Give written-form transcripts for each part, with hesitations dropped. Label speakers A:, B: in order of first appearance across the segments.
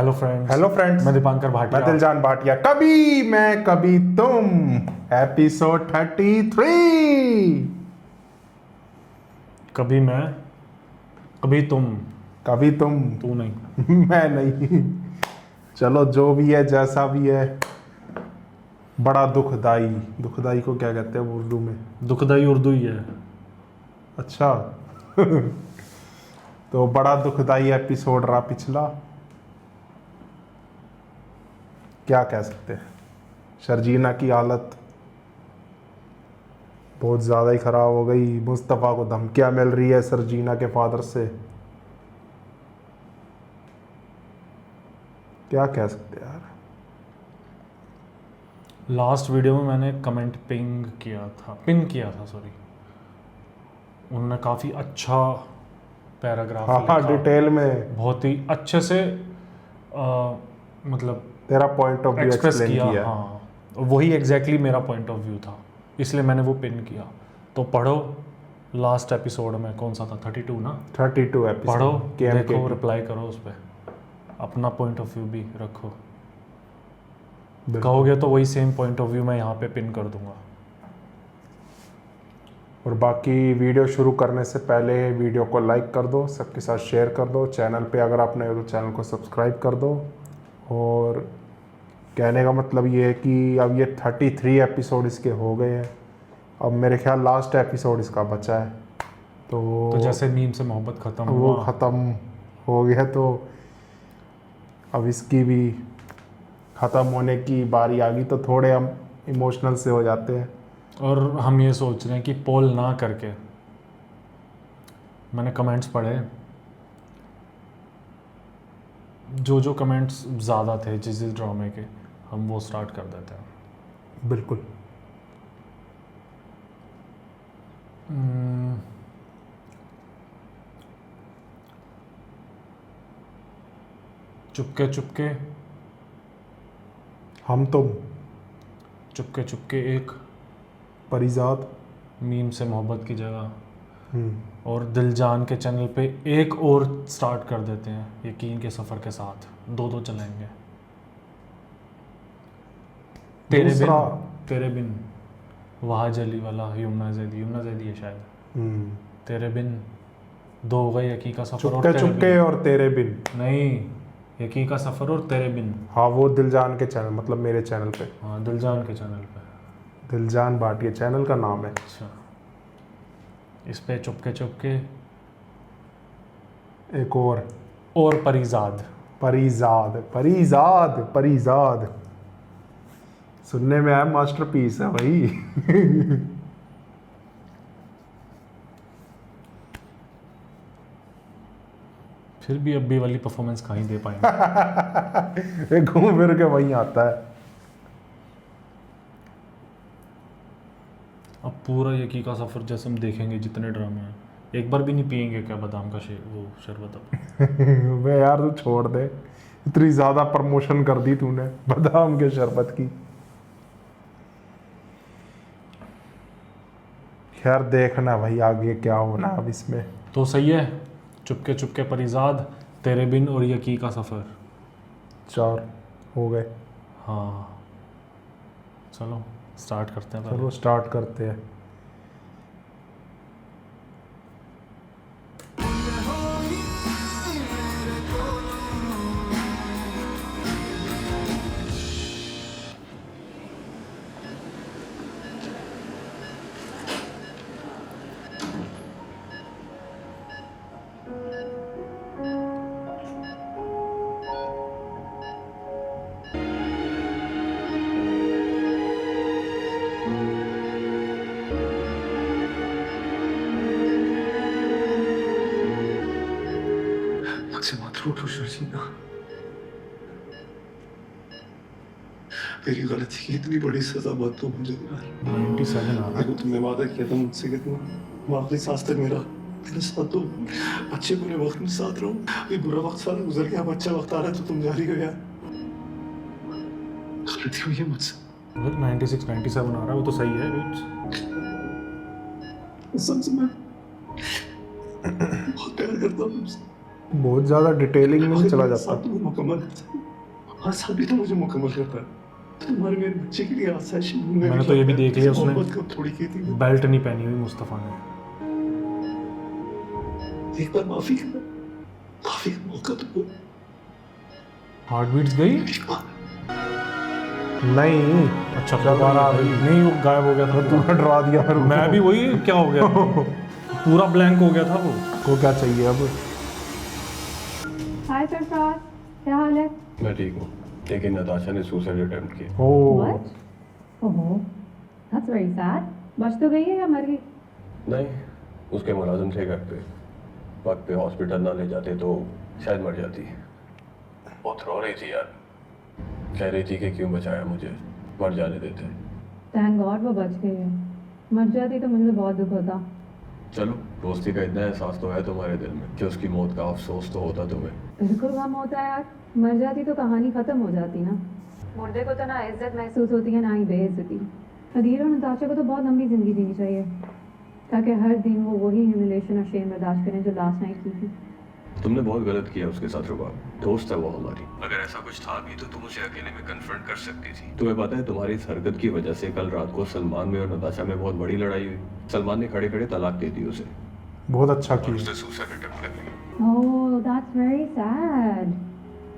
A: Hello friends,
B: मैं दीपांकर भाटिया।
A: मैं दिलजान भाटिया। कभी मैं कभी तुम, एपिसोड 33।
B: कभी मैं कभी तुम,
A: कभी तुम
B: तू नहीं।
A: मैं नहीं। चलो, जो भी है जैसा भी है, बड़ा दुखदाई। दुखदाई को क्या कहते हैं वो उर्दू में?
B: दुखदाई उर्दू ही है।
A: अच्छा। तो बड़ा दुखदाई एपिसोड रहा पिछला। क्या कह सकते हैं, शर्जीना की हालत बहुत ज़्यादा ही ख़राब हो गई। मुस्तफ़ा को धमकियाँ मिल रही है शर्जीना के फादर से। क्या कह सकते हैं यार।
B: लास्ट वीडियो में मैंने कमेंट पिन किया था सॉरी। उन्होंने काफ़ी अच्छा पैराग्राफ
A: हाँ हाँ,
B: लिखा,
A: डिटेल में
B: बहुत ही अच्छे से मतलब
A: तेरा point of view
B: express
A: explain
B: किया।
A: किया।
B: हाँ, वही एग्जैक्टली मेरा पॉइंट ऑफ व्यू था, इसलिए मैंने वो पिन किया। तो पढ़ो, लास्ट एपिसोड में कौन सा था, 32 ना?
A: 32 एपिसोड
B: पढ़ो,
A: KMK
B: देखो,
A: की।
B: रिप्लाई करो उस पर, अपना पॉइंट ऑफ व्यू भी रखो।
A: बिल्कुल।
B: कहोगे तो वही सेम पॉइंट ऑफ व्यू मैं यहाँ पे पिन कर दूंगा।
A: और बाकी वीडियो शुरू करने से पहले वीडियो को लाइक कर दो, सबके साथ शेयर कर दो। चैनल पे अगर आप नए हो तो चैनल को सब्सक्राइब कर दो। और कहने का मतलब ये है कि अब ये 33 एपिसोड इसके हो गए हैं। अब मेरे ख्याल लास्ट एपिसोड इसका बचा है।
B: तो जैसे मीम से मोहब्बत ख़त्म
A: वो
B: हुआ,
A: ख़त्म हो गया, तो अब इसकी भी ख़त्म होने की बारी आ गई। तो थोड़े हम इमोशनल से हो जाते हैं।
B: और हम ये सोच रहे हैं कि पोल ना करके, मैंने कमेंट्स पढ़े, जो कमेंट्स ज़्यादा थे जिस ड्रामे के, हम वो स्टार्ट कर देते हैं।
A: बिल्कुल।
B: चुपके चुपके,
A: हम तुम,
B: चुपके चुपके एक,
A: परिजात।
B: मीम से मोहब्बत की जगह, और दिलजान के चैनल पे एक और स्टार्ट कर देते हैं, यकीन के सफ़र के साथ। दो चलाएंगे। तेरे बिन वहाँ जली वाला, यमुना जैदी है शायद। तेरे बिन दो हो गए, यकी का सफ़र और
A: चुपके
B: तेरे
A: चुपके
B: बिन।
A: और तेरे बिन।
B: नहीं, यकी का सफ़र और तेरे बिन।
A: हाँ, वो दिलजान के चैनल, मतलब मेरे चैनल पे,
B: हाँ, दिलजान के चैनल पे।
A: दिलजान भाटिया चैनल का नाम है।
B: अच्छा, इस पे चुपके चुपके
A: एक और
B: परिजाद।
A: परिजाद सुनने में आया मास्टरपीस है भाई।
B: फिर भी अब्बी वाली परफॉर्मेंस कहाँ ही दे पाएंगे।
A: ये घूम फिर के वहीं आता है।
B: अब पूरा यकी का सफ़र जैसे हम देखेंगे, जितने ड्रामे हैं, एक बार भी नहीं पियेंगे क्या बादाम का वो शरबत? अब
A: वे यार, तू छोड़ दे, इतनी ज्यादा प्रमोशन कर दी तूने बादाम के शरबत की। खैर, देखना भाई आगे क्या होना अब इसमें।
B: तो सही है, चुपके चुपके, परिजाद, तेरे बिन और यकी का सफ़र।
A: 4 हो गए।
B: हाँ, चलो स्टार्ट करते हैं पहले।
A: चलो स्टार्ट करते हैं।
C: मुझसे मत रूठो शर्जीना। मेरी गलती की इतनी बड़ी सजा मत दो मुझे यार।
B: 97 आ रहा
C: देखो, तुमने वादा किया था मुझसे कि तुम आखिरी सांस तक मेरा साथ दो, अच्छे बुरे वक्त में साथ रहो। ये बुरा वक्त सारा गुजर गया, अब अच्छा वक्त आ रहा है तो तुम जा रही हो यार। गलती हुई है मुझसे।
B: है। 96 97 आ रहा है, वो तो सही है कुछ।
C: कसम से मैं बहुत प्यार करता हूँ तुमसे।
A: बहुत ज़्यादा डिटेलिंग में नहीं चला
C: मेरे
A: जाता।
C: साथ तो मुकम्मल हर साल भी तो मुझे मुकम्मल करता है। तुम्हारे मेरे बच्चे के लिए आसाइश
B: मैंने तो ये भी देख लिया उसने
C: मोहब्बत कब थोड़ी की थी।
B: बेल्ट नहीं पहनी हुई मुस्तफ़ा ने।
C: एक बार माफी का मौका तो दो।
B: हार्ट बीट्स गई।
C: एक बार
A: नहीं,
B: अच्छा
A: चल
B: दोबारा आ
A: रही
B: गई।
A: है।
B: नहीं वो गायब हो गया था
A: तूने डरा दिया मेरे को।
B: मैं भी वही क्या हो गया पूरा ब्लैंक हो गया था वो।
A: को क्या चाहिए अब?
D: हाय सरफराज, क्या हाल है?
E: मैं ठीक हूँ, लेकिन नताशा ने सुसाइड अटेम्प्ट किया।
A: ओह
D: What? ओहो, that's very sad. बच तो गई है या मर गई?
E: नहीं, उसके मुलाजिम थे घर पे, वक्त पे हॉस्पिटल ना ले जाते तो शायद मर जाती। बहुत रो रही थी यार, कह रही थी कि क्यों बचाया मुझे, मर जाने देते।
D: Thank God वो बच गई है। मर जाती तो मुझे बहुत दुख होता।
E: चलो, दोस्ती का इतना एहसास तो है तुम्हारे दिल में कि उसकी मौत का अफसोस तो होता तुम्हें।
D: बिल्कुल गम होता है यार। मर जाती तो कहानी खत्म हो जाती ना। मुर्दे को तो ना इज्जत महसूस होती है ना ही बेइज्जती। अदील और नताशा को तो बहुत लंबी जिंदगी जीनी चाहिए ताकि हर दिन वो वही ह्यूमिलेशन और शेम बर्दाश्त करें जो लास्ट नाइट की थी।
E: तुमने बहुत गलत किया उसके साथ रुबा, दोस्त है वो हमारी। अगर ऐसा कुछ था भी तो तुम उसे अकेले में कन्फ्रंट कर सकती थी। तुम्हें पता है तुम्हारी इस हरकत की वजह से कल रात को सलमान में और नताशा में बहुत बड़ी लड़ाई हुई। सलमान ने खड़े खड़े तलाक दे दी उसे
A: बहुत अच्छा
E: और
A: किया।
E: उसने सुसाइड अटेम्प्ट कर लिया।
D: Oh, that's very sad.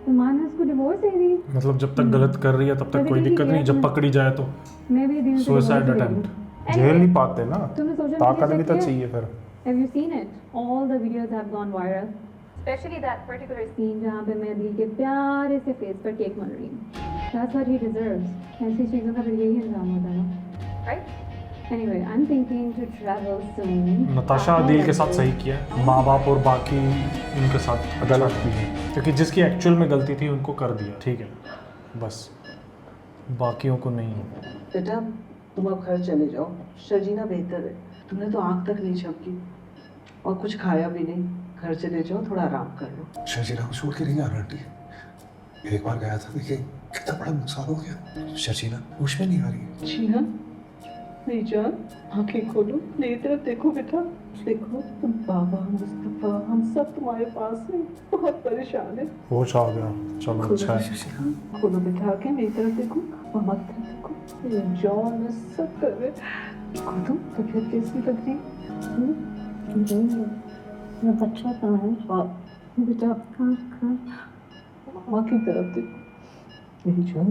D: Salman ने उसको डिवोर्स दे दी।
B: मतलब जब तक गलत कर रही है तब तक कोई दिक्कत नहीं, जब पकड़ी जाए तो
D: मैं भी दिल से
B: सुसाइड
D: divorce दे
B: अटेम्प्ट।
D: दूँ।
A: झेल नहीं पाते ना,
D: तुमने social
A: ताकत
D: media
A: भी तो
D: check किया?
A: चाहिए फिर।
D: Have you seen it? All the videos have gone viral. Especially that particular scene जहाँ पे मैं अदील के प्यारे से फेस पर केक मल रही हूँ। That's what he deserves. ऐसी चीज़ों का फिर यही अंजाम होता है ना, right? Anyway, I'm thinking to travel soon.
B: Natasha Adeel के साथ सही किया है, माँ बाप और बाकी उनके साथ
A: गलत की है।
B: क्योंकि जिसकी एक्चुअल में गलती थी उनको कर दिया, ठीक है, बस बाकियों को नहीं।
F: बेटा तुम अब घर चले जाओ, शर्जीना बेहतर है। तुमने तो आँख तक नहीं झपकी और कुछ खाया भी नहीं। घर चले जाओ, थोड़ा आराम कर लो।
C: शर्जीना को छोड़ के नहीं आ रहा आंटी। एक बार गया था, देखिए कितना बड़ा नुकसान हो गया। शर्जीना होश में नहीं आ रही है।
F: जीना मेरी जान, आंखें खोलो, मेरी तरफ देखो बेटा। देखो तुम, बाबा मुस्तफा, हम सब तुम्हारे पास हैं, बहुत परेशान है।
A: होश आ गया, चलो अच्छा है।
F: खोलो बेटा आंखें, मेरी तरफ देखो, मामा की तरफ देखो। मेरे जान में सब कर रहे। खोलो, तबीयत कैसी लग रही? मेरा बच्चा कहाँ है? बेटा मामा की तरफ देखो। मेरी जान,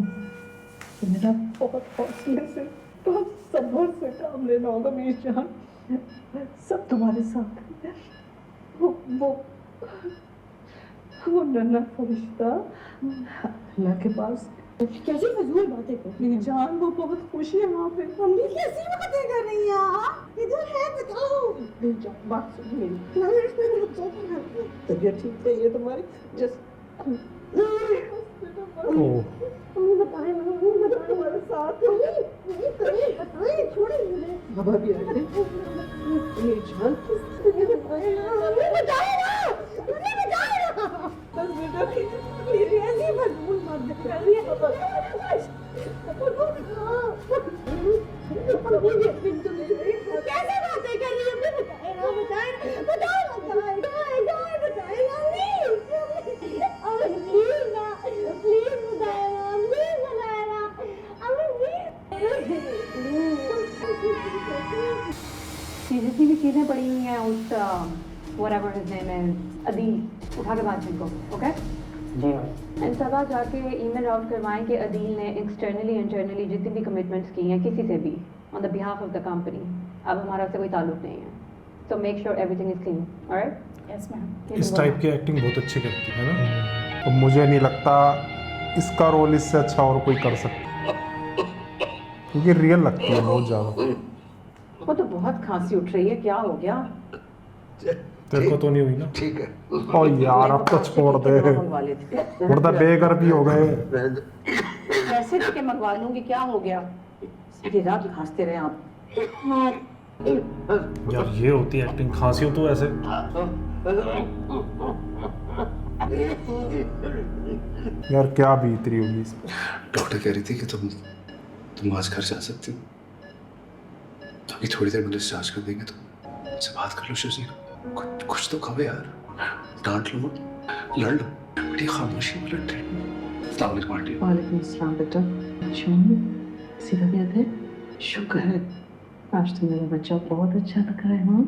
F: मेरा बहुत हौसले से, बहुत सब्र से काम लेना होगा मेरी जान। सब तुम्हारे साथ है। वो नन्हा फरिश्ता अल्लाह के पास।
G: कैसी फजूल बातें कर
F: मेरी जान, वो बहुत खुश है वहाँ पे।
G: मम्मी कैसी बातें कर रही हैं आप? इधर है, बताओ।
F: मेरी जान बात सुन मेरी, तबीयत ठीक है ये तुम्हारी? जस्ट
A: ओह
G: मम्मी बताएं, मम्मी बताएं, हमारे साथ बताएं, छोड़े मुझे।
F: बाबा भी आ गए। मेरी जान
G: मम्मी बताएं ना, मुझे बताएं ना।
F: बस बेटा
G: मेरी ऐसी फजूल बातें कर रही है। कैसे बातें कर रही है? मुझे बताएं ना, बताएं ना, बताएं ना, बताएं ना, बताएं ना, प्लीज ना, प्लीज बताएं ना, प्लीज बताएं ना,
D: जितनी भी चीज़ें पड़ी हुई हैं उस whatever his name is Adeel, उठा के बात को, ओके? एंड सब आज जाके ईमेल आउट करवाएं कि अदील ने एक्सटर्नली इंटरनली जितनी भी कमिटमेंट्स की हैं किसी से भी on the behalf of the company, अब हमारा उससे कोई ताल्लुक नहीं है। So make sure everything is clean, alright?
G: Yes ma'am.
B: इस टाइप की एक्टिंग बहुत अच्छी करती है ना।
A: तो मुझे नहीं लगता इसका रोल इससे अच्छा और कोई कर सकता, क्योंकि रियल लगती है बहुत ज़्यादा।
F: वो तो बहुत खांसी उठ रही है, क्या हो गया?
B: तेरे को तो नहीं हुई ना?
C: ठीक है।
A: ओ यार अब तो छोड़ दे,
F: मंगवा लेते।
A: मतलब बेघर भी हो गए।
F: पैसे देके मंगवा लूंगी, क्या हो गया? सारी रात खांसते रहे आप।
B: यार ये होती है एक्टिंग, खांसी हो तो ऐसे।
A: यार क्या बीत रही होगी इस पे।
C: डॉक्टर कह रही थी कि तुम आज घर जा सकती हो। अभी थोड़ी देर में डिस्चार्ज कर देंगे, तो मुझसे बात कर लो शर्जीना। कुछ तो खाओ यार, डांट लो मत। लड़ लो, बड़ी खामोशी में लड़ रही हूँ। अस्सलाम वालेकुम आंटी।
F: वालेकुम अस्सलाम बेटा। शोनी किसी का तबीयत है? शुक्र है, आज तो मेरा बच्चा बहुत अच्छा लग रहा है। हाँ,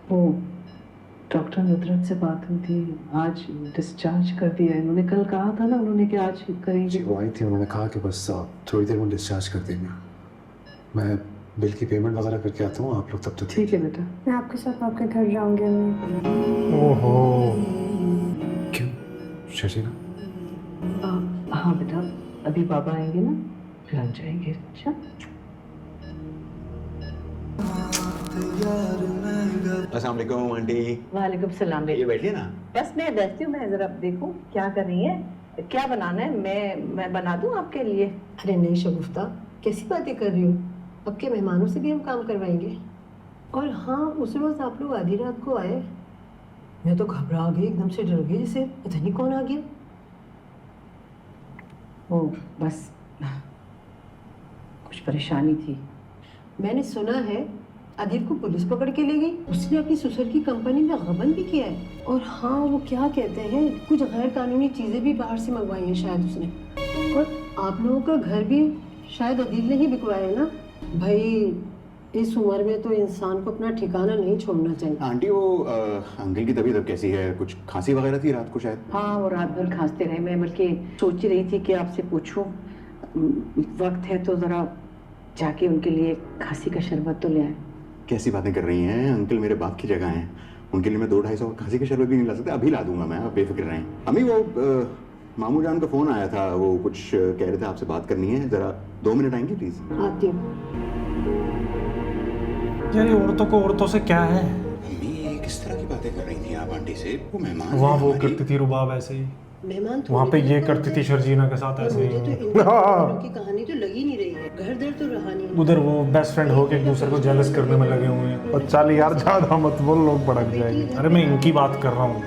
F: वो डॉक्टर नुसरत से बात हुई थी, आज डिस्चार्ज कर दिया है। उन्होंने कल कहा था ना उन्होंने कि आज करेंगे।
H: वो आई थी, उन्होंने कहा कि बस थोड़ी देर में डिस्चार्ज कर देंगे। मैं बिल की पेमेंट वगैरह करके आता हूँ, आप लोग तब तक
F: ठीक है बेटा।
G: मैं आपके साथ आपके घर जाऊंगी अम्मी।
A: ओहो,
H: क्यों शर्जीना?
F: हाँ बेटा, अभी बाबा आएंगे ना फिर हम जाएंगे। अच्छा
I: अस्सलाम वालेकुम आंटी।
F: वालेकुम सलाम
I: ये
F: बेटा।
I: बैठिए ना।
F: बस मैं बैठती हूँ, मैं जरा देखूँ क्या कर रही है, क्या बनाना है। मैं बना दूँ आपके लिए? अरे नहीं शगुफ्ता, कैसी बातें कर रही हो? अब के मेहमानों से भी हम काम करवाएंगे। और हाँ, उस रोज आप लोग आधी रात को आए, मैं तो घबरा गई, एकदम से डर गई, जैसे पता नहीं कौन आ गया। ओ बस कुछ परेशानी थी। मैंने सुना है अदिल को पुलिस पकड़ के ले गई, उसने अपनी ससुर की कंपनी में गबन भी किया है। और हाँ, वो क्या कहते हैं, कुछ गैर कानूनी चीजें भी बाहर से मंगवाई हैं शायद उसने। और आप लोगों का घर भी शायद अदिल ने ही बिकवाया है ना। भाई इस उम्र में तो इंसान को अपना ठिकाना नहीं छोड़ना चाहिए।
I: आंटी वो अंकल की तबीयत अब कैसी है? कुछ खांसी वगैरह थी रात को शायद?
F: हाँ, वो रात भर खांसते रहे। मैं बल्कि सोच ही रही थी कि आपसे पूछूं, वक्त है तो जरा जाके उनके लिए खांसी का शरबत तो ले आए।
I: कैसी बातें कर रही हैं? अंकल मेरे बाप की जगह हैं, उनके लिए मैं 2-250 खांसी का शरबत भी नहीं ला सकता। अभी ला दूंगा मैं, आप बेफिक्र रहें। अम्मी वो मामू जान का फोन आया था, वो कुछ कह रहे थे आपसे बात करनी है, जरा 2 मिनट आएंगे प्लीज?
F: आती हूँ।
B: यार ये औरतों को औरतों से क्या है?
I: अम्मी ये किस तरह की बातें कर रही थी आप आंटी से? वो मेहमान
B: वहाँ वो
I: हमारी।
B: करती थी रुबाब ऐसे ही,
F: मेहमान
B: वहाँ पे ये करती थी शर्जीना के साथ ऐसे
F: मुझे तो
B: ही।
F: इनकी कहानी तो लगी नहीं रही है, घर दर तो रहा नहीं।
B: उधर वो बेस्ट फ्रेंड होके एक दूसरे को जेलस करने में लगे हुए हैं।
A: और चल यार ज्यादा मत बोल, लोग भड़क जाएंगे।
B: अरे मैं इनकी बात कर रहा हूँ,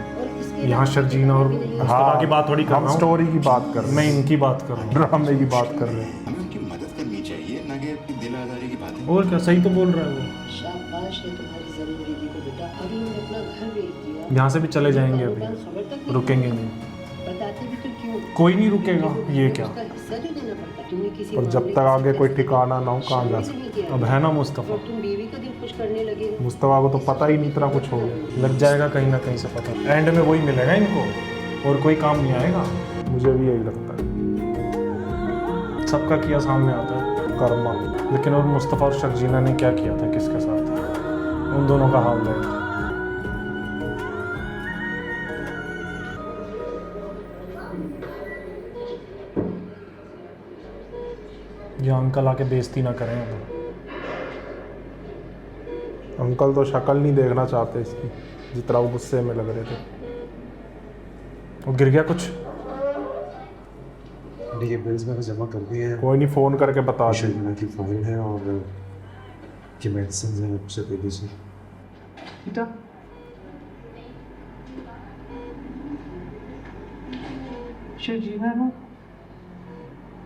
B: यहाँ शर्जीना और मुस्तफा की बात थोड़ी कर
A: हम
B: रहा हूँ।
A: स्टोरी की बात कर रहे
B: मैं
A: हैं,
B: इनकी बात कर रहा हूँ।
A: ड्रामे की बात कर रहे हैं।
I: हमें उनकी मदद करनी चाहिए, ना कि अपनी दिल आजारी की बातें।
B: और क्या, सही तो बोल रहा है वो।
F: शाबाश है तुम्हारी जरूरी को बेटा, अभी उन्होंने अपना घर बेच दिया।
B: यहाँ से भी चले जाएंगे,
F: खबर तक
B: अभी
F: नहीं
B: रुकेंगे नहीं,
F: बताते भी तो क्यों?
B: कोई नहीं रुकेगा। ये क्या,
F: उसका हिस्सा तो देना पड़ता। तुमने किसी
A: और जब
F: मामले
A: तक
F: में
A: आगे कोई
F: किसी
A: ठिकाना ना हो कहाँ जा
F: शामिल
A: सकते।
F: नहीं किया
B: अब है ना मुस्तफा।
F: और तुम बीवी का दिल खुश करने लगे हो।
A: मुस्तफा को तो पता ही नहीं इतना कुछ हो गया।
B: लग जाएगा कहीं ना कहीं से पता, एंड में वही मिलेगा इनको और कोई काम नहीं आएगा।
A: मुझे भी यही लगता है,
B: सबका किया सामने आता है।
A: कर्मा।
B: लेकिन और मुस्तफ़ा और शर्जीना ने क्या किया था किसके साथ, उन दोनों का हाल है। ये अंकल आके बेइज्जती ना करें अब।
A: अंकल तो शक्ल नहीं देखना चाहते इसकी, जितना वो गुस्से में लग रहे थे।
B: वो गिर गया कुछ।
H: ये बिल्स मैंने जमा कर दिए हैं,
A: कोई नहीं, फोन करके बता दी।
H: शर्जीना की फाइल है और ये मेडिसिन है, आपसे दे दीजिए।
F: बेटा शर्जीना ना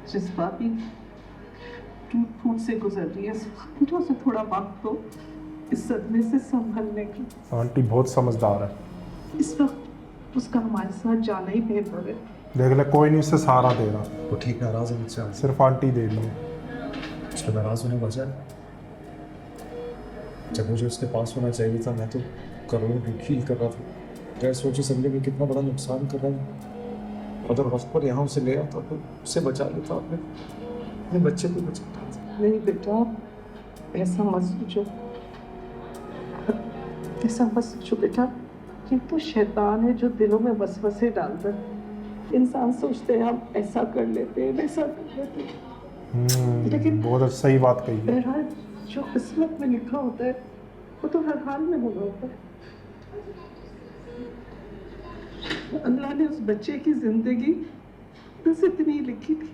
F: जज्बाती टूट फूट से गुजर रही है। बेटा उसे थोड़ा वक्त दो इस सदमे से संभलने की।
A: आंटी बहुत समझदार है,
F: इस वक्त उसका हमारे साथ जाना ही बेहतर है।
A: देख ले कोई नहीं उससे सहारा दे रहा,
H: वो ठीक नाराज़ है मुझसे आज,
A: सिर्फ आंटी दे रही है।
H: उस पर नाराज़ होने वजह है, जब मुझे उसके पास होना चाहिए था मैं तो करोड़ों की खील कर रहा था। क्या सोचो समझे मैं कितना बड़ा नुकसान कर रहा हूँ। अगर वक्त पर यहाँ उसे ले आता तो उसे बचा लेता, अपने बच्चे को बचाता।
F: नहीं बेटा ऐसा मत सोचो, ऐसा मत सोचो बेटा। ये तो शैतान है जो दिलों में वसवसे डालता है। इंसान सोचते हैं हम ऐसा कर लेते हैं वैसा कर लेते हैं, लेकिन
A: बहुत सही बात कही है।
F: बहरहाल जो किस्मत में लिखा होता है वो तो हर हाल में होना होता है। अल्लाह ने उस बच्चे की जिंदगी बस इतनी ही लिखी थी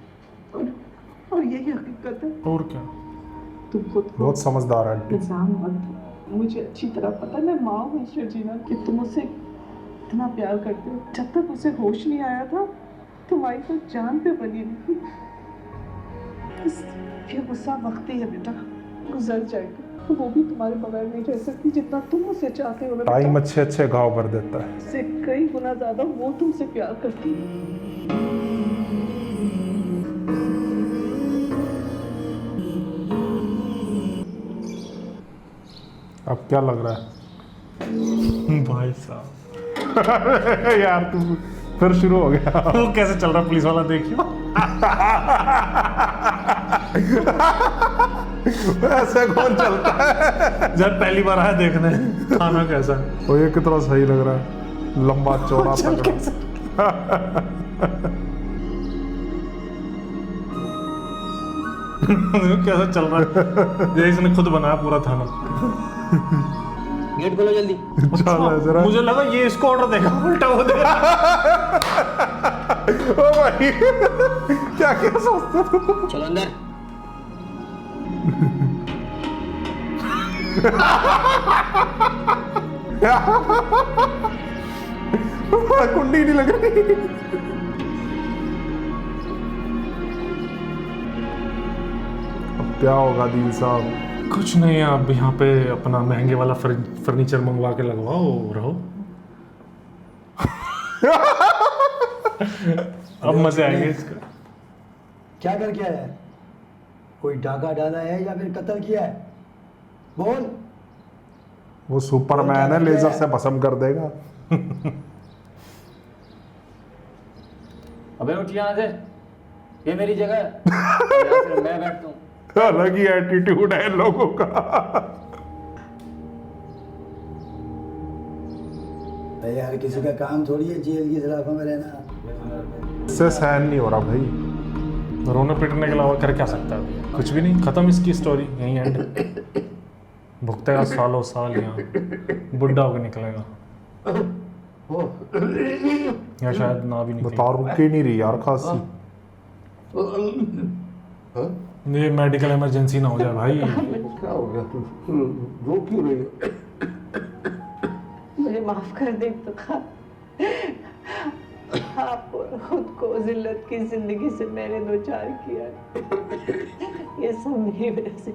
F: और यही हकीकत है।
B: और क्या,
F: तुम खुद को
A: बहुत समझदार है आंटी।
F: इंसान मत दो। मुझे अच्छी तरह पता है, मैं माँ हूँ शर्जीना, कि तुम उसे इतना प्यार करते हो। जब तक उसे होश नहीं आया था तुम्हारी तो जान पे बनी थी। ये गुस्सा वक्ती है बेटा, गुजर जाएगा। वो भी तुम्हारे बगैर नहीं रह सकती जितना तुम मुझसे चाहते हो।
A: टाइम अच्छे अच्छे घाव भर देता है।
F: से कई गुना ज्यादा वो तुमसे प्यार करती है।
A: अब क्या लग रहा है?
B: भाई साहब
A: यार तू फिर शुरू हो गया।
B: वो कैसे चल रहा पुलिस वाला देखियो।
A: ऐसे कौन चलता है?
B: जब पहली बार आया देखने खाना कैसा
A: ओ ये कितना सही लग रहा है, लंबा चौड़ा तगड़ा।
B: कैसा चल रहा है, ये इसने खुद बनाया पूरा थाना।
J: गेट खोलो जल्दी।
A: चल जरा।
B: मुझे लगा ये इसको ऑर्डर देगा, उल्टा वो देगा।
A: ओ भाई क्या क्या सोचते हो?
J: चलो अंदर।
A: कुंडी नहीं लग रही। अब क्या होगा दिल साहब?
B: कुछ नहीं, आप यहाँ पे अपना महंगे वाला फर्नीचर मंगवा के लगवाओ रहो। अब मजे आएंगे इसका।
J: क्या करके आया है? कोई डाका डाला है या फिर कत्ल किया है? बोल।
A: वो सुपरमैन है, लेजर से भस्म कर देगा।
J: अबे उठ यहाँ से, ये मेरी जगह है। यहाँ सिर्फ मैं बैठता हूँ।
A: अलग ही एटीट्यूड है इन लोगों का।
J: यार किसी का काम थोड़ी है जेल की सलाखों में रहना।
A: इससे सहन नहीं हो रहा भाई।
B: रोने पिटने के अलावा कर क्या सकता है? कुछ भी नहीं, खत्म इसकी स्टोरी, यहीं एंड। भुगतेगा सालों साल यहाँ, बुढ़ा होकर निकलेगा या शायद ना भी निकले।
A: बता रुक ही नहीं रही यार खांसी।
B: ये मेडिकल इमरजेंसी ना हो जाए भाई।
C: क्या हो गया तू रो क्यों रही है?
F: मुझे माफ कर दे तो खा। आपको खुद को जिल्लत की जिंदगी से मैंने दो चार किया। ये सब मेरी वजह से,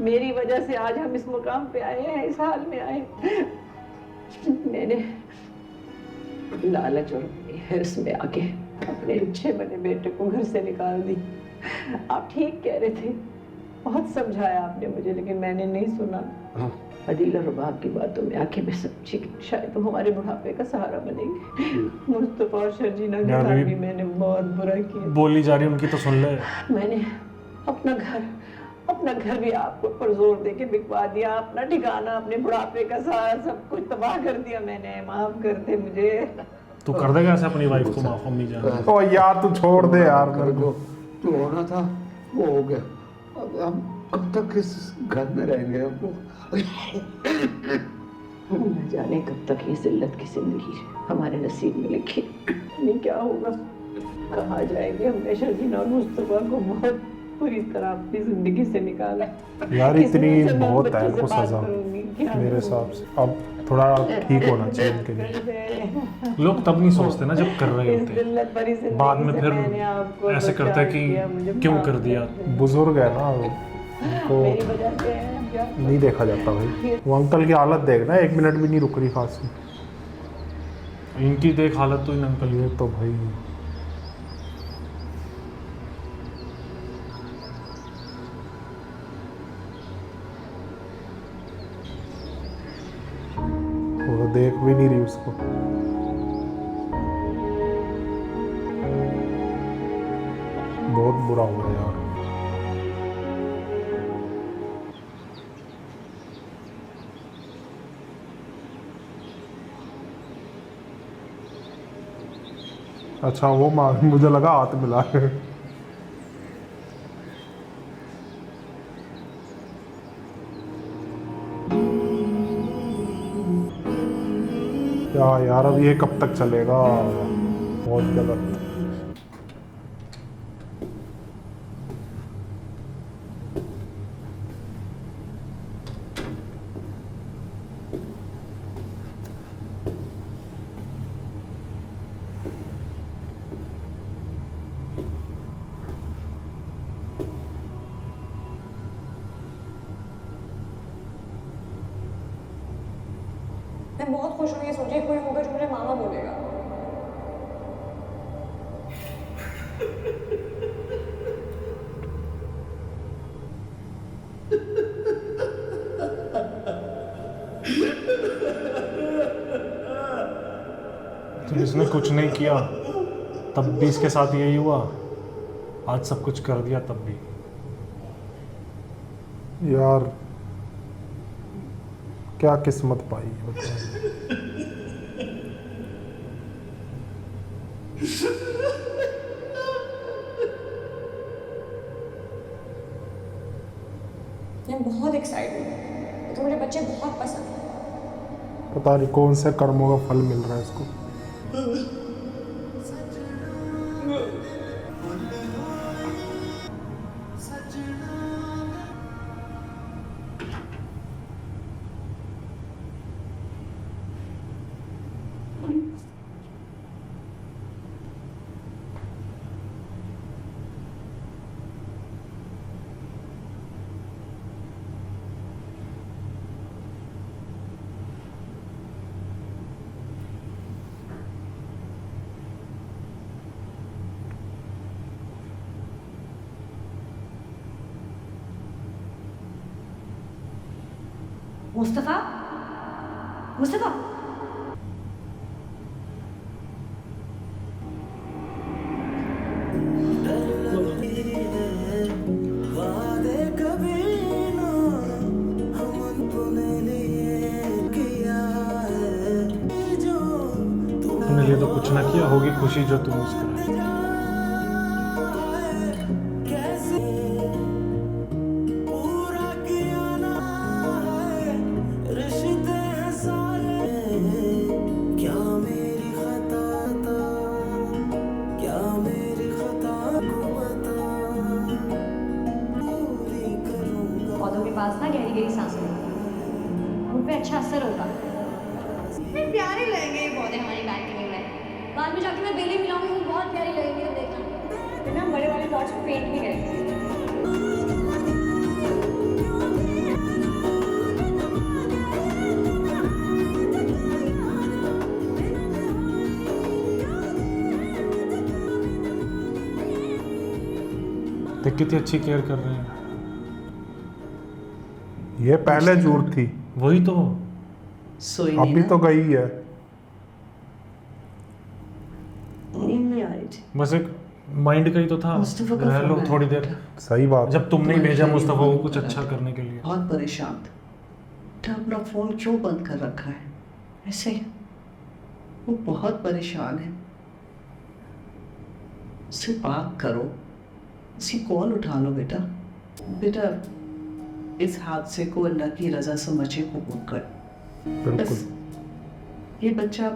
F: मेरी वजह से आज हम इस मुकाम पे आए हैं, इस हाल में आए। मैंने लालच और हिर्स में आके अपने अच्छे बने बेटे को घर से निकाल दी। आप ठीक कह रहे थे, बहुत समझाया आपने मुझे, लेकिन मैंने नहीं सुना। अदील और रुबाब की बातों में आके मैं समझी कि शायद वो हमारे बुढ़ापे का सहारा बनेंगे। मुस्तफा और शर्जीना के साथ भी मैंने बहुत बुरा किया।
B: बोली जा रही उनकी तो सुन ले।
F: मैंने अपना घर भी आपको पर जोर दे के बिकवा दिया, अपना ठिकाना, अपने बुढ़ापे का सहारा, सब कुछ तबाह कर दिया मैंने। माफ कर दे मुझे।
B: तू कर देगा ऐसे अपनी वाइफ को माफ? अम्मी जान
A: ओ यार तू छोड़ दे यार मेरे को।
C: जो होना था वो हो गया। अब हम कब तक इस घर में रहेंगे?
F: न जाने कब तक ये जिल्लत की जिंदगी हमारे नसीब में लिखी, नहीं क्या होगा, कहाँ जाएंगे। हमने शर्जीना और मुस्तफा को बहुत पूरी तरह अपनी जिंदगी से निकाला।
A: यार
F: किसी
A: इतनी
F: दिन से मैं
A: बहुत
F: बच्चे
A: है
F: से
A: इनको
F: बात
A: सजा
F: करूंगी, क्या
A: मेरे हिसाब से। अब थोड़ा ठीक होना चाहिए इनके लिए।
B: लोग तब नहीं सोचते ना जब कर रहे
F: इस
B: होते,
F: जिल्लत भरी जिंदगी
B: बाद में
F: से
B: फिर
F: मैंने आपको
B: ऐसे
F: बचा
B: करता है
F: लिया, मुझे
B: कि क्यों
F: माफ
B: कर दिया।
A: बुजुर्ग है ना, उनको
F: मेरी वजह से है, क्या
A: नहीं देखा जाता भाई। वो अंकल की हालत देखना, 1 मिनट भी नहीं रुक रही खांसी।
B: इनकी देख हालत तो इन अंकल
A: ये तो भाई वो देख भी नहीं रही उसको। बहुत बुरा हुआ यार। अच्छा वो मुझे लगा हाथ मिला है। यार अब ये कब तक चलेगा? बहुत गलत।
G: मैं बहुत खुश हूँ ये सोचिए कोई होगा जो मुझे मामा बोलेगा।
B: तो इसने कुछ नहीं किया तब भी इसके साथ यही हुआ, आज सब कुछ कर दिया तब भी।
A: यार क्या किस्मत पाई है बताओ।
G: मैं बहुत एक्साइटेड हूँ, तो मुझे बच्चे बहुत पसंद हैं।
A: पता नहीं कौन से कर्मों का फल मिल रहा है इसको।
F: मुस्तफ़ा, मुस्तफ़ा,
B: अपने लिए तो कुछ ना किया, होगी खुशी जो तुम मुस्कुराए।
G: पौधों के पास ना गहरी गहरी सांसें उन पे अच्छा असर होगा।
F: कितने प्यारे लगेंगे ये पौधे हमारी बालकनी में।
G: बाद में जाके मैं बेली मिलाऊंगी, वो बहुत प्यारी लगेगी, तो देखना। फिर ना बड़े वाले पॉट्स को पेंट भी करेंगे।
B: देख कितनी अच्छी केयर कर रहे हैं।
A: ये पहले जूर थी,
B: वही तो,
F: सोई नहीं
A: अभी
F: ना?
A: तो गई है।
F: नींद नहीं आ रही थी।
B: बस एक माइंड का ही तो था,
F: मुस्तफ़ा का
B: रह लो
F: फोन आया
B: थोड़ी देर।
A: सही बात।
B: जब तुमने ही भेजा मुस्तफ़ा को कुछ
F: बहुत
B: अच्छा करने के लिए।
F: बहुत परेशान था। तो अपना फोन क्यों बंद कर रखा है? ऐसे वो बहुत परेशान है। उससे बात करो, उसकी कॉल उठा लो बेटा। बेटा इस हादसे को अल्लाह की रजा समझे कबूल कर।
A: बिल्कुल।
F: बस ये बच्चा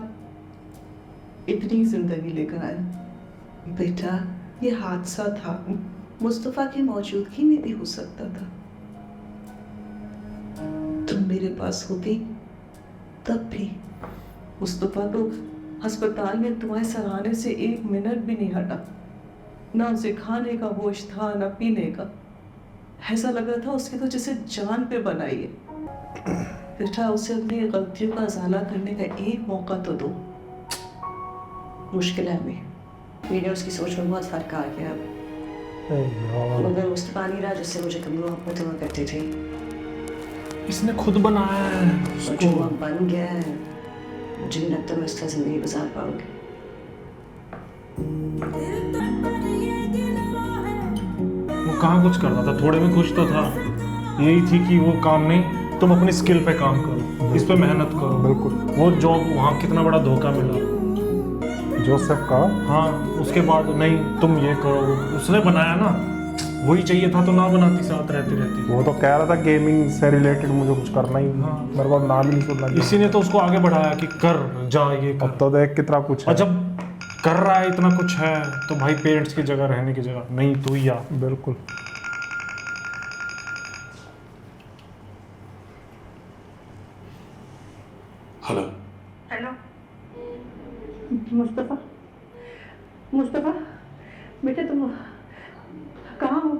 F: इतनी जिंदगी लेकर आया। बेटा ये हादसा था, मुस्तफ़ा की मौजूदगी में भी हो सकता था। तुम मेरे पास होती तब भी। मुस्तफ़ा तो अस्पताल में तुम्हारे सराहने से 1 मिनट भी नहीं हटा। ना उसे खाने का होश था, ना पीने का। ऐसा लग रहा था उसके तो जैसे जान पे बनाई है। बेटा उसे अपनी गलतियों का अजाला करने का एक मौका तो दो। मुश्किल है हमें। मेरे उसकी सोच में बहुत फर्क आ गया अब। मगर मुस्तफ़ा नहीं रहा जिससे मुझे कभी मोहब्बत हुआ करती थी।
B: इसने खुद बनाया है
F: और जो अब बन गया है, मुझे नहीं लगता मैं उसका जिंदगी गुजार पाऊंगी।
B: वो कहाँ कुछ करता था, थोड़े में खुश तो था। यही थी कि वो काम नहीं, तुम अपनी स्किल पे काम करो, इस पे मेहनत करो।
A: बिल्कुल।
B: वो जॉब वहाँ कितना बड़ा धोखा मिला
A: जोसेफ का।
B: हाँ, उसके बाद नहीं तुम ये करो, उसने बनाया ना, वही चाहिए था तो ना बनाती, साथ रहती रहती।
A: वो तो कह रहा था गेमिंग से रिलेटेड मुझे कुछ करना ही नहीं।
B: हाँ।
A: मेरे को नाम ही नहीं सुनना।
B: इसी ने तो उसको आगे बढ़ाया कि कर जा ये कर।
A: अब तो देख कितना कुछ है।
B: और जब कर रहा है इतना कुछ है तो भाई पेरेंट्स की जगह, रहने की जगह नहीं तू ही आ।
A: बिल्कुल।
C: हेलो।
F: हेलो मुस्तफ़ा, मुस्तफ़ा बेटा तुम कहाँ हो?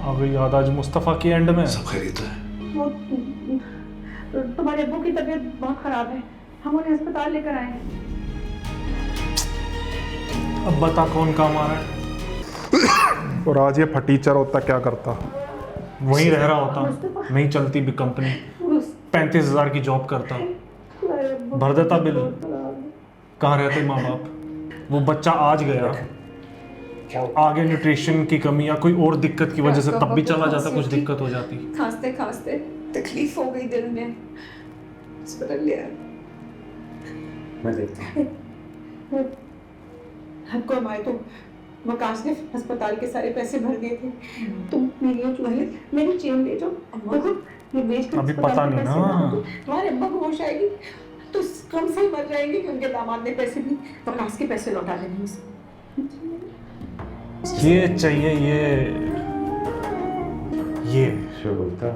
B: आ गई याद आज मुस्तफ़ा की एंड में।
C: सब खैरियत है?
F: वो तुम्हारे अब्बू की तबीयत बहुत खराब है,
D: हम उन्हें अस्पताल लेकर आए।
B: अब बता कौन काम आ रहा है?
A: और आज ये फटीचर होता क्या करता?
B: वहीं रह रहा होता, नहीं चलती भी कंपनी, 35,000 की जॉब करता, भर देता बिल। कहाँ रहते माँ बाप? वो बच्चा आज गया, आगे न्यूट्रिशन की कमी या कोई और दिक्कत की वजह से तब भी चला जाता, कुछ दिक्कत हो जाती।
F: खांसते खांसते तकलीफ हो गई दिल में, अस्पताल ले आए।
H: मैं देखता हूँ।
F: हमको हमारे तो वकास ने अस्पताल के सारे पैसे भर दिए थे। तुम मेरी चेन ले जाओ, देखो ये बेच कर
B: अभी
F: अस्पताल
B: पता
F: के
B: नहीं
F: पैसे
B: ना।
F: भर दो। तुम्हारे अब्बा को होश आएगी तो कम से ही मर जाएंगे कि उनके दामाद ने पैसे भी वकास के पैसे लौटा देंगे उसे।
B: ये चाहिए, ये
E: शगुफ्ता,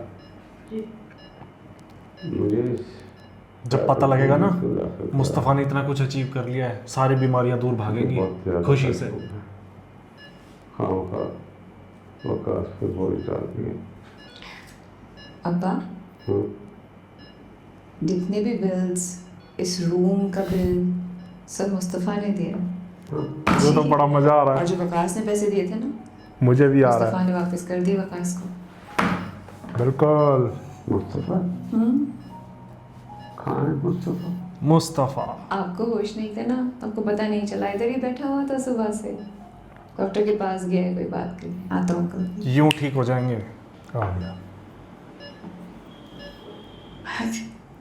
E: मुझे
B: जब पता लगेगा ना मुस्तफ़ा ने इतना कुछ अचीव कर लिया है, सारी बीमारियां दूर भागेंगी खुशी से।
E: हाँ वकास पे बोझ डाल दिए।
F: अब्बा, जितने भी बिल्स, इस रूम का बिल सब मुस्तफ़ा ने दिया।
A: ये तो बड़ा मजा आ रहा
F: और
A: है।
F: जो वकास ने पैसे दिए थे ना,
A: मुझे भी आ रहा
F: मुस्तफ़ा
A: है।
F: ने वापस कर दिए वकास को।
A: बिल्कुल।
E: मुस्तफ़ा कहाँ है मुस्तफ़ा?
B: मुस्तफ़ा
F: आपको होश नहीं था ना, आपको पता नहीं चला, इधर ही बैठा हुआ था सुबह से। डॉक्टर के पास गया है कोई बात के लिए, आता हूँ कल।
B: यूं ठीक हो जाएंगे।
A: आ गया।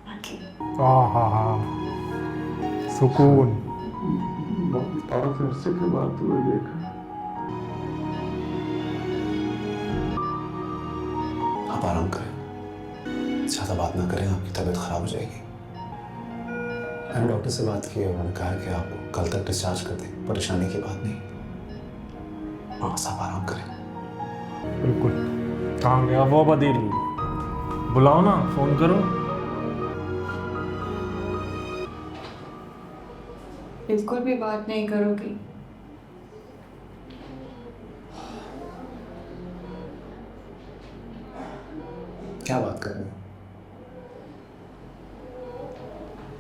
F: आके
A: हाँ, सुकून।
E: बहुत अरसे के बाद तुम्हें देखा।
K: आप आराम करें, ज़्यादा बात ना करें, आपकी तबीयत खराब हो जाएगी। मैंने डॉक्टर से बात की है, उन्होंने कहा है कि आपको कल तक डिस्चार्ज कर दें, परेशानी की बात नहीं। बस आप आराम करें।
A: बिल्कुल।
B: कहाँ गया वो बदील? बुलाओ ना, फोन करो।
F: बिल्कुल भी बात नहीं करोगी?
K: क्या बात कर रहे हो?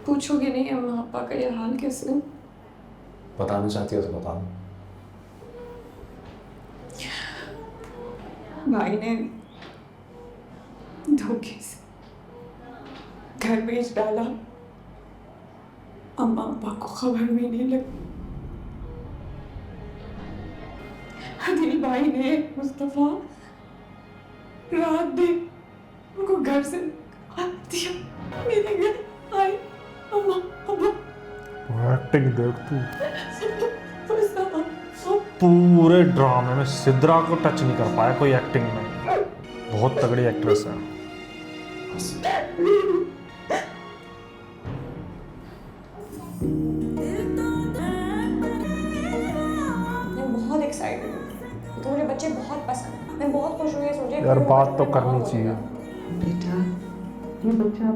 F: पूछोगे नहीं अम्मा पापा का ये हाल कैसे है?
K: बताना चाहती हो तो बता दो।
F: भाई ने धोखे से घर बेच डाला, अम्मा पापा को खबर भी नहीं लगी। अदिल भाई ने मुस्तफा रात दिन उनको घर से दिया, मेरे घर आए अम्मा पापा।
A: एक्टिंग देख तू।
F: मुस्तफा
B: पूरे ड्रामे में सिद्रा को टच नहीं कर पाया कोई एक्टिंग में। बहुत तगड़ी एक्ट्रेस है।
G: मैं बहुत एक्साइटेड हूँ, तो मुझे बच्चे बहुत पसंद हैं। मैं बहुत खुश हुई है सोचे
A: यार बात तो करनी चाहिए।
F: बेटा,
L: ये बच्चा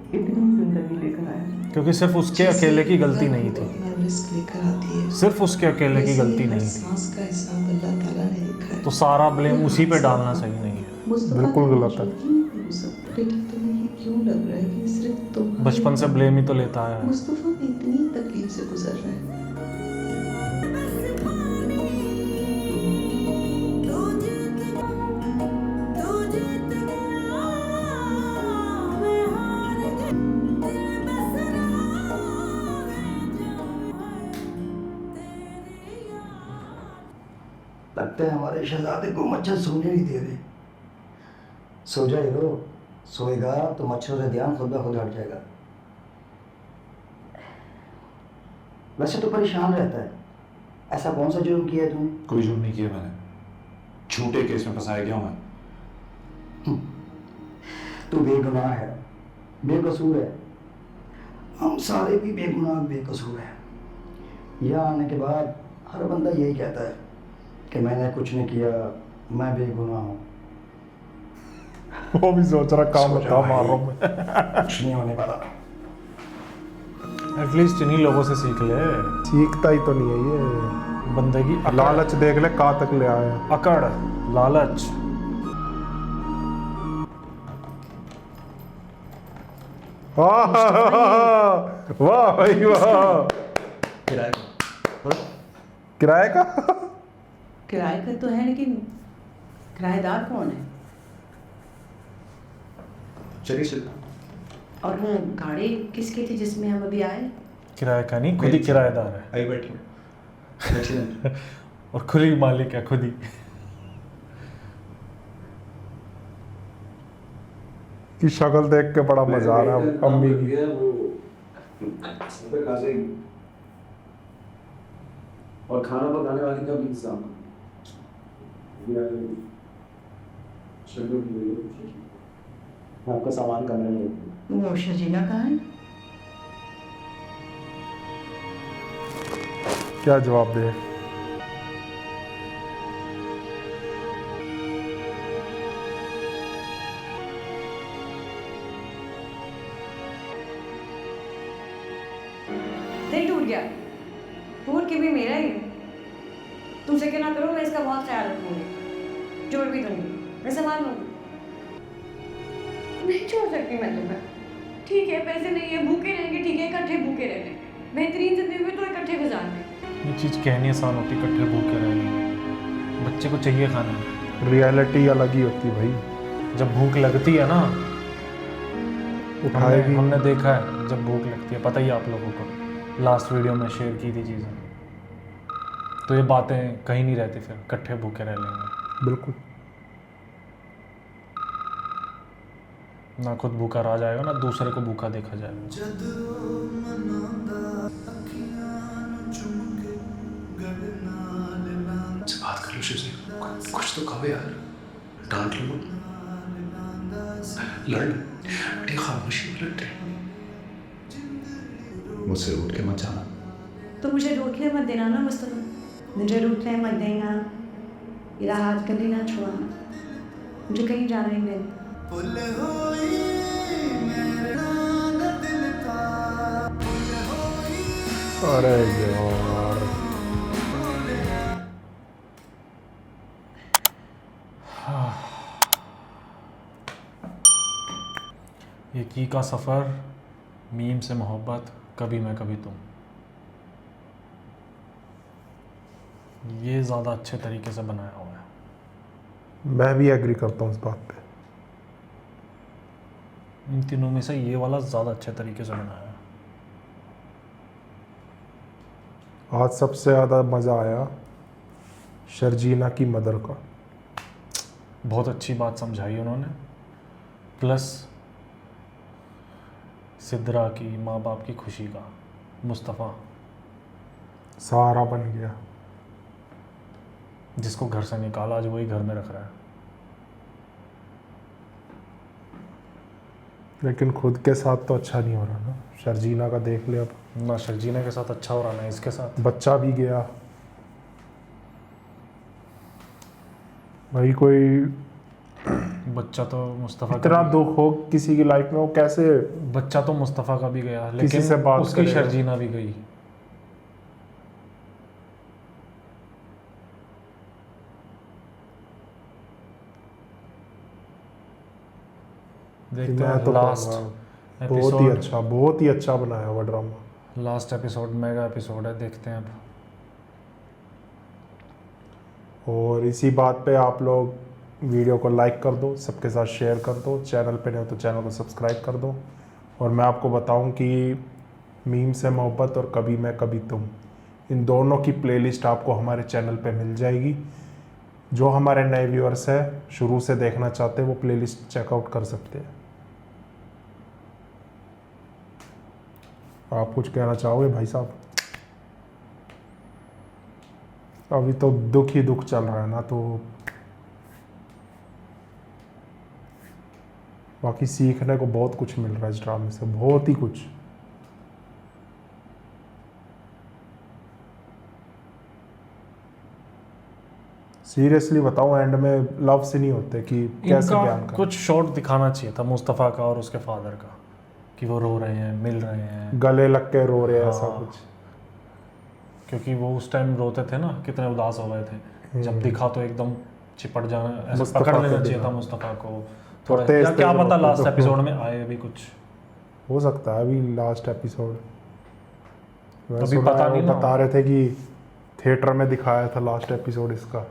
L: इतनी जिंदगी लेकर आया,
B: क्योंकि सिर्फ उसके अकेले की गलती नहीं थी,
F: रिस्क लेकर आती है।
B: सिर्फ उसके अकेले की गलती नहीं थी,
F: सांस का हिसाब अल्लाह ताला ने लिखा है।
B: तो सारा ब्लेम उसी पे डालना सही नहीं है।
A: बिल्कुल गलत है।
F: बेटा तुम्हें ये क्यों लग रहा है कि सिर्फ तुम
B: बचपन से ब्लेम ही तो लेता है।
F: मुस्तफा भी इतनी तकलीफ से गुजर रहा है।
J: लगता है हमारे शहजादे को मच्छर सोने नहीं दे रहे। सो जाए रो, सोएगा तो मच्छरों से ध्यान खुद ब खुद हट जाएगा। वैसे तो परेशान रहता है, ऐसा कौन सा जुर्म किया है तूने?
K: कोई जुर्म नहीं किया मैंने, झूठे केस में फंसाया गया हूँ मैं।
J: तू बेगुनाह है, बेकसूर है। हम सारे भी बेगुनाह बेकसूर हैं। यहाँ आने के बाद हर बंदा यही कहता है कि मैंने कुछ नहीं किया, मैं बेगुनाह हूँ।
A: वो भी सोच रहा काम बता मार रहा हूँ मैं।
J: कुछ नहीं होने वाला।
B: एटलीस्ट इन्हीं लोगों से सीख ले।
A: सीखता ही तो नहीं है ये।
B: बंदे की
A: लालच देख ले कहाँ तक ले आया।
B: अकड़, लालच।
A: वाह भाई वाह।
K: किराए का
A: किराए का
F: किराए का तो है, लेकिन किराएदार कौन है?
K: चलिए चलिए।
F: और वो गाड़ी किसकी थी जिसमें हम अभी आए?
B: किराए का नहीं, खुद ही किराएदार है।
K: आइए बैठिए।
B: और खुद ही मालिक है, खुद ही।
A: की शक्ल देख के बड़ा मजा आ रहा है अम्मी की।
K: और खाना पकाने वाले का भी इंतजाम। आपका सामान कमरे में।
F: वो शर्जीला कहाँ है?
A: क्या जवाब दे?
D: दिल टूट गया, टूट के भी मेरा ही है। तुमसे क्या ना करो, मैं इसका बहुत ख्याल रखूंगी, जोड़ भी दूंगी, मैं संभाल लूंगी। नहीं छोड़ सकती मैं तुम्हें। ठीक है, पैसे नहीं है, भूखे रहेंगे, ठीक है, इकट्ठे भूखे रहेंगे। बेहतरीन जिंदगी में तो इकट्ठे गुजारने।
B: ये चीज़ कहनी आसान होती, इकट्ठे भूखे रहने। बच्चे को चाहिए खाना।
A: रियलिटी अलग ही होती भाई।
B: जब भूख लगती है ना,
A: उठाएगी।
B: हमने देखा है जब भूख लगती है, पता ही आप लोगों को, लास्ट वीडियो में शेयर की थी चीज़ें। तो ये बातें कहीं नहीं रहती, फिर इकट्ठे भूखे रह लेंगे।
A: बिल्कुल।
B: ना खुद भूखा रहा जाएगा, ना दूसरे को भूखा देखा जाएगा।
K: बात कर लो शिव जी, कुछ तो कहो यार, डांट लो, लड़ बड़ी खामोशी में लड़ रहे। मुझसे उठ के मत जाना।
F: तो मुझे रोकने मत देना ना मुस्तफा, मुझे रोकने मत देना, मेरा हाथ कभी ना छुड़ाना, मुझे कहीं जाना ही नहीं।
A: अरे यार
B: ये की का सफ़र, मीम से मोहब्बत, कभी मैं कभी तुम, ये ज़्यादा अच्छे तरीके से बनाया हुआ है।
A: मैं भी एग्री करता हूँ इस बात पे।
B: इन तीनों में से ये वाला ज़्यादा अच्छे तरीके से बनाया है।
A: आज सबसे ज़्यादा मज़ा आया शर्जीना की मदर का।
B: बहुत अच्छी बात समझाई उन्होंने, प्लस सिद्रा की माँ बाप की खुशी का। मुस्तफ़ा
A: सहारा बन गया,
B: जिसको घर से निकाला, आज वही घर में रख रहा है।
A: लेकिन खुद के साथ तो अच्छा नहीं हो रहा ना। शर्जीना का देख ले, अब
B: ना शर्जीना के साथ अच्छा हो रहा, ना इसके साथ।
A: बच्चा भी गया भाई। कोई
B: बच्चा तो मुस्तफ़ा
A: इतना दुख हो किसी की लाइफ में, वो कैसे,
B: बच्चा तो मुस्तफ़ा का भी गया,
A: किसी
B: लेकिन
A: से बात
B: उसकी
A: करेगा।
B: शर्जीना भी गई। देखते
A: मैं
B: हैं
A: तो
B: लास्ट
A: कहूँगा बहुत ही अच्छा बनाया हुआ drama.
B: Last episode mega episode है, देखते हैं अब।
A: और इसी बात पे आप लोग वीडियो को लाइक कर दो, सबके साथ शेयर कर दो, चैनल पे नहीं हो तो चैनल को सब्सक्राइब कर दो। और मैं आपको बताऊं कि मीम से मोहब्बत और कभी मैं कभी तुम, इन दोनों की प्लेलिस्ट आपको हमारे चैनल पे मिल जाएगी। जो हमारे नए व्यूअर्स हैं, शुरू से देखना चाहते हैं, वो प्लेलिस्ट चेकआउट कर सकते हैं। आप कुछ कहना चाहोगे भाई साहब? अभी तो दुख ही दुख चल रहा है ना, तो बाकी सीखने को बहुत कुछ मिल रहा है इस ड्रामे से, बहुत ही कुछ। सीरियसली बताऊं, एंड में लव से नहीं होते कि कैसे
B: इनका
A: बयान करें।
B: कुछ शॉट दिखाना चाहिए था मुस्तफ़ा का और उसके फादर का, कि वो रो रहे हैं, मिल रहे हैं,
A: गले लग के रो रहे हैं, ऐसा
B: हाँ।
A: कुछ।
B: क्योंकि वो उस टाइम रोते थे ना, कितने उदास हो गए थे। जब दिखा तो एकदम चिपट जाना, ऐसे
A: मुस्तफ़ा
B: पकड़
A: को
B: लेना चाहिए
A: दिखा।
B: था मुस्तफ़ा को थोड़ा,
A: तेज
B: या क्या
A: तेज
B: पता
A: रोते
B: लास्ट
A: तो।
B: एपिसोड में आए भी कुछ।
A: हो सकता है अभी लास्ट एपिसोड।
B: अभी पता नहीं ना।
A: बता रहे थे कि थिएटर में दिखाया था लास्ट एपिसोड इसका।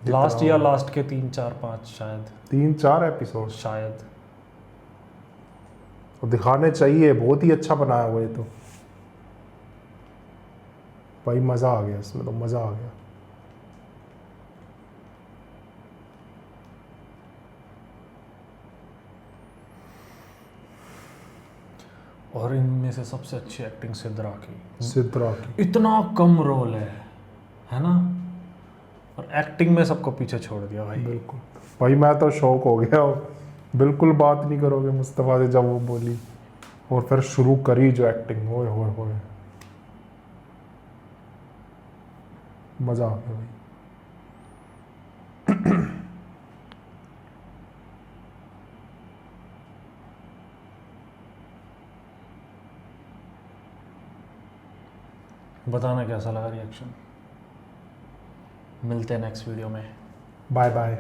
B: लास्ट या लास्ट के 3 4 5 शायद
A: 3-4 एपिसोड
B: शायद।
A: तो दिखाने चाहिए, बहुत ही अच्छा बनाया हुआ ये तो भाई, मज़ा आ गया इसमें, तो मज़ा आ गया।
B: और इनमें से सबसे अच्छी एक्टिंग सिद्रा की।
A: सिद्रा की
B: इतना कम रोल है ना, और एक्टिंग में सबको पीछे छोड़ दिया भाई।
A: बिल्कुल भाई, मैं तो शौक हो गया। बिल्कुल बात नहीं करोगे मुस्तफ़ा से जब वो बोली, और फिर शुरू करी जो एक्टिंग, ओए होए होए, मज़ा आ गया भाई।
B: बताना कैसा लगा रिएक्शन। मिलते हैं नेक्स्ट वीडियो में।
A: Bye bye.